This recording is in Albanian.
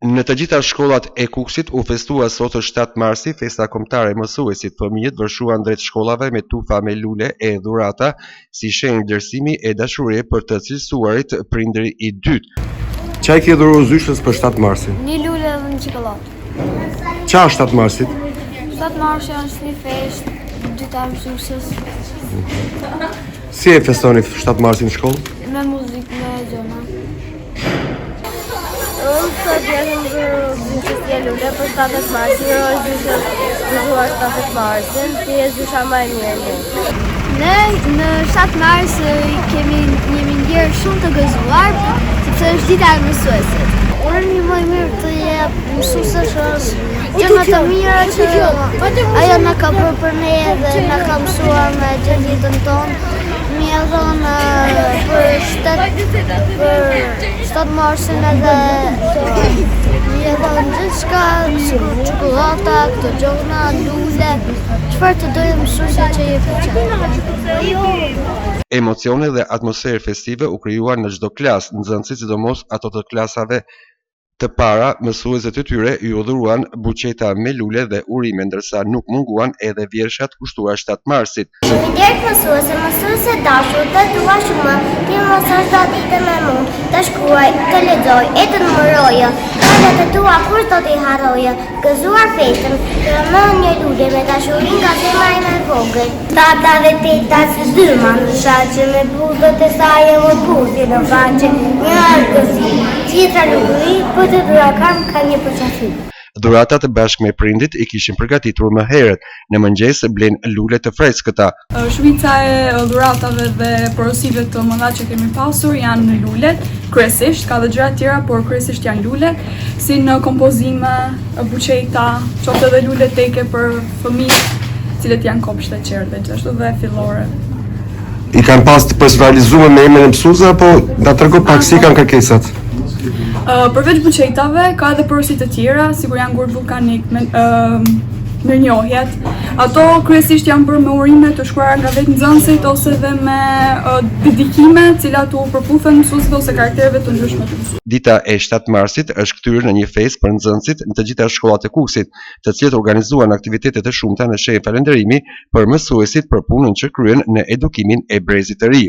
Në të gjitha shkollat e Kukësit u festua sot 7 marsi festa kombëtare e mësuesit. Fëmijët vërshuan drejt shkollave me tufa me lule e dhurata si shenjë vlerësimi e dashurie për të cilësuarit prindëri i dytë. Çfarë ke dhuruar zyshës për 7 marsin? Një lule dhe një çokoladë. Çfarë është 7 marsit? 7 marsi është një festë dyta e mësuesës. Si e festoni 7 marsin në shkollë? Me muzikë, me gjëra. Unë sot jam zyshës një lule për 7 marsin, zyshës dhuruar 7 marsin, ti e zysha më e mirë. Ne në 7 mars kemi një mëngjes shumë të gëzuar, sepse është dita e mësuesit. Urojmë më mirë të jep mësuesës gjëra të mira që ajo na ka bërë për ne dhe na ka mësuar me jetën tonë. Mi e dhënë për 7 marsin edhe mi e dhënë gjithçka, çokolata, këto gjona, lule, çfarë të dojë mësuesi që i pëlqen. Emocione dhe atmosferë festive u krijuan në çdo klasë, nxënësit sidomos ato të klasave të para, mësuesët e tyre ju dhuruan buqeta me lule dhe urime, ndërsa nuk munguan edhe vjershat kushtuar 7 marsit. Mirë mësuese dashur, të dua shumë, ti mos çdo ditë me mund, të shkruaj, të lexoj, e të numëroj, edhe të tua kur do t'i harroj, gëzuar festën, të rëmën një lule me dashurin nga zemra ime e vogël. Tata dhe teta si dyma në shaqe, me buzët e saj e më buzi në faqe, një argësi, qitra luguri, për të durakam ka një përqafi. Dhuratat bashkë me prindit i kishin përgatitur më herët. Në mëngjes blen lule të freskëta. Shumica e dhuratave dhe porosive të mëdha që kemi pasur janë lulet, kryesisht, ka dhe gjëra tjera, por kryesisht janë lulet, si në kompozime, buqeta, qoftë edhe lulet teke për fëmijët, cilët janë kopshte qertë gjithashtu dhe fillore. I kanë pas të personalizuar me emrin e mësuesve apo na trego pak si kanë kërkesat? Përveç buqetave, ka edhe porosit të tjera, sigur janë gurë vulkanik, mirënjohjet. Ato kryesisht janë bërë me urime të shkruara nga vetë nxënësit ose dhe me dedikime, cilat u përputhen mësuesve ose karaktereve të ndryshme të mësuesve. Dita e 7 marsit është kthyer në një festë për nxënësit në të gjitha shkollat e Kukësit, të cilët organizuan aktivitete të shumta në shenjë falënderimi për mësuesit për punën që kryen në edukimin e brezit të ri.